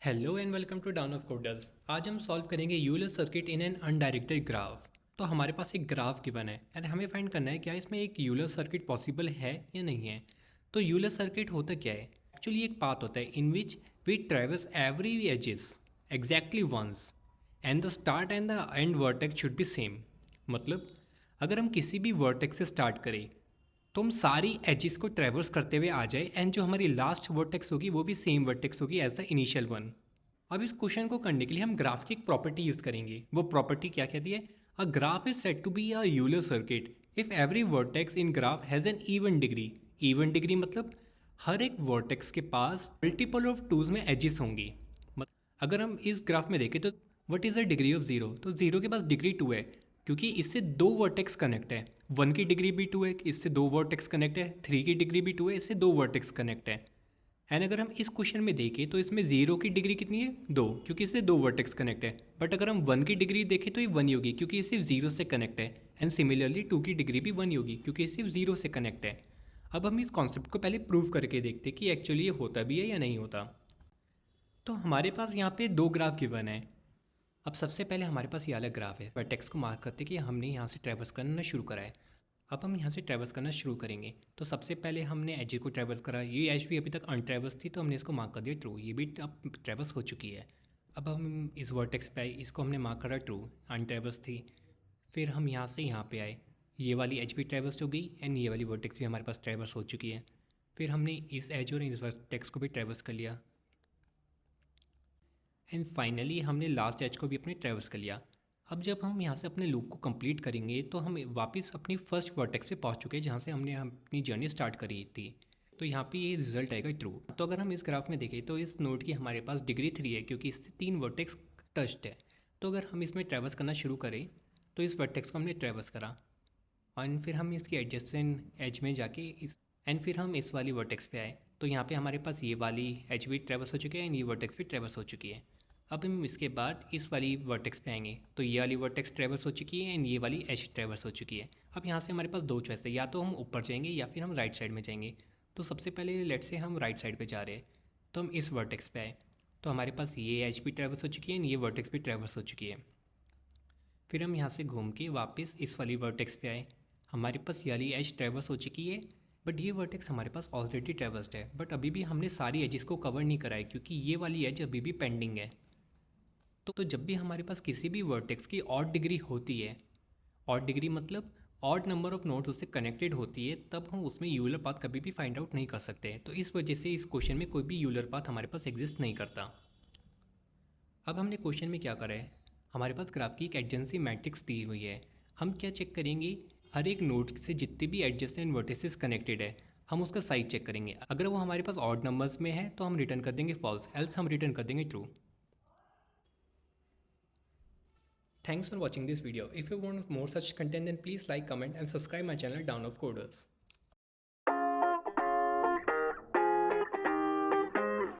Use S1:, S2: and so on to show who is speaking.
S1: Hello and welcome to down of coders. आज हम solve करेंगे Euler circuit in an undirected graph. तो हमारे पास एक ग्राफ गिवन है एंड हमें फाइंड करना है क्या इसमें एक यूलर सर्किट पॉसिबल है या नहीं है। तो यूलर सर्किट होता क्या है? एक्चुअली एक पाथ होता है in which we travels every edges exactly once and the start and the end vertex should be same. मतलब अगर हम किसी भी वर्टेक्स से स्टार्ट करें तो हम सारी एजिस को ट्रेवर्स करते हुए आ जाए एंड जो हमारी लास्ट वर्टेक्स होगी वो भी सेम वर्टेक्स होगी एज द इनिशियल वन। अब इस क्वेश्चन को करने के लिए हम ग्राफ की एक प्रॉपर्टी यूज करेंगे। वो प्रॉपर्टी क्या कहती है? A graph is said to be a Euler circuit if every vertex in graph has an even degree. Even degree मतलब हर एक वर्टेक्स के पास मल्टीपल ऑफ टूज में एजिस होंगी। अगर हम इस ग्राफ में देखें तो what is the degree of zero? तो जीरो के पास डिग्री टू है क्योंकि इससे दो वर्टेक्स कनेक्ट है। वन की डिग्री भी टू है, इससे दो वर्टेक्स कनेक्ट है। थ्री की डिग्री भी टू है, इससे दो वर्टेक्स कनेक्ट है। एंड अगर हम इस क्वेश्चन में देखें तो इसमें जीरो की डिग्री कितनी है? दो, क्योंकि इससे दो वर्टेक्स कनेक्ट है। बट अगर हम वन की डिग्री देखें तो ये वन ही होगी क्योंकि ये सिर्फ जीरो से कनेक्ट है। एंड सिमिलरली टू की डिग्री भी वन ही होगी क्योंकि ये सिर्फ जीरो से कनेक्ट है। अब हम इस कॉन्सेप्ट को पहले प्रूव करके देखते कि एक्चुअली ये होता भी है या नहीं होता। तो हमारे पास यहाँ पे दो ग्राफ गिवन है। अब सबसे पहले हमारे पास ये वाला ग्राफ है। वर्टेक्स को मार्क करते कि हमने यहाँ से ट्रैवर्स करना शुरू करा है। अब हम यहाँ से ट्रैवर्स करना शुरू करेंगे तो सबसे पहले हमने एज को ट्रैवर्स करा। ये एज भी अभी तक अनट्रैवर्स थी तो हमने इसको मार्क कर दिया ट्रू। ये भी अब ट्रैवर्स हो चुकी है। अब हम इस वर्टेक्स पे आए, इसको हमने मार्क करा ट्रू, अनट्रैवर्स थी। फिर हम यहाँ से यहाँ पे आए, ये वाली एज भी ट्रैवर्स हो गई एंड ये वाली वर्टेक्स भी हमारे पास ट्रैवर्स हो चुकी है। फिर हमने इस एज और इस वर्टेक्स को भी ट्रैवर्स कर लिया एंड फाइनली हमने लास्ट एज को भी अपने ट्रैवर्स कर लिया। अब जब हम यहाँ से अपने लूप को कंप्लीट करेंगे तो हम वापस अपनी फर्स्ट वर्टेक्स पे पहुँच चुके हैं जहाँ से हमने अपनी जर्नी स्टार्ट करी थी। तो यहाँ पे ये रिजल्ट आएगा ट्रू। तो अगर हम इस ग्राफ में देखें तो इस नोड की हमारे पास डिग्री थ्री है क्योंकि इससे तीन वर्टेक्स टच्ड है। तो अगर हम इसमें ट्रैवर्स करना शुरू करें तो इस वर्टेक्स को हमने ट्रैवर्स करा एंड फिर हम इसकी एडजेसेंट एज में जाके इस एंड फिर हम इस वाली वर्टेक्स पे आए तो यहाँ पे हमारे पास ये वाली एज भी ट्रैवर्स हो चुकी है एंड ये वर्टेक्स भी ट्रैवर्स हो चुकी है। अब हम इसके बाद इस वाली वर्टेक्स पे आएंगे तो ये वाली वर्टेक्स ट्रैवर्स हो चुकी है एंड ये वाली एज ट्रैवर्स हो चुकी है। अब यहाँ से हमारे पास दो चॉइस है, या तो हम ऊपर जाएंगे या फिर हम राइट साइड में जाएंगे। तो सबसे पहले लेट से हम राइट साइड पे जा रहे हैं तो हम इस वर्टेक्स पे आए तो हमारे पास ये एज भी ट्रैवर्स हो चुकी है एंड ये वर्टेक्स भी ट्रैवर्स हो चुकी है। फिर हम यहाँ से घूम के वापस इस वाली वर्टेक्स पे आए, हमारे पास ये वाली एज ट्रैवर्स हो चुकी है बट ये वर्टेक्स हमारे पास ऑलरेडी ट्रैवर्स्ड है। बट अभी भी हमने सारी एजेस को कवर नहीं करा है क्योंकि ये वाली एज अभी भी पेंडिंग है। तो जब भी हमारे पास किसी भी वर्टेक्स की ऑड डिग्री होती है, ऑड डिग्री मतलब ऑड नंबर ऑफ नोड्स उससे कनेक्टेड होती है, तब हम उसमें यूलर पाथ कभी भी फाइंड आउट नहीं कर सकते। तो इस वजह से इस क्वेश्चन में कोई भी यूलर पाथ हमारे पास एग्जिस्ट नहीं करता। अब हमने क्वेश्चन में क्या करा है, हमारे पास ग्राफ की एक एडजेंसी मैट्रिक्स दी हुई है। हम क्या चेक करेंगे, हर एक नोड से जितने भी एडजेसेंट वर्टिसेस कनेक्टेड है हम उसका साइज चेक करेंगे। अगर वो हमारे पास ऑड नंबर्स में है तो हम रिटर्न कर देंगे फॉल्स, एल्स हम रिटर्न कर देंगे true. Thanks for watching this video. If you want more such content then please like, comment and subscribe my channel Down of Coders.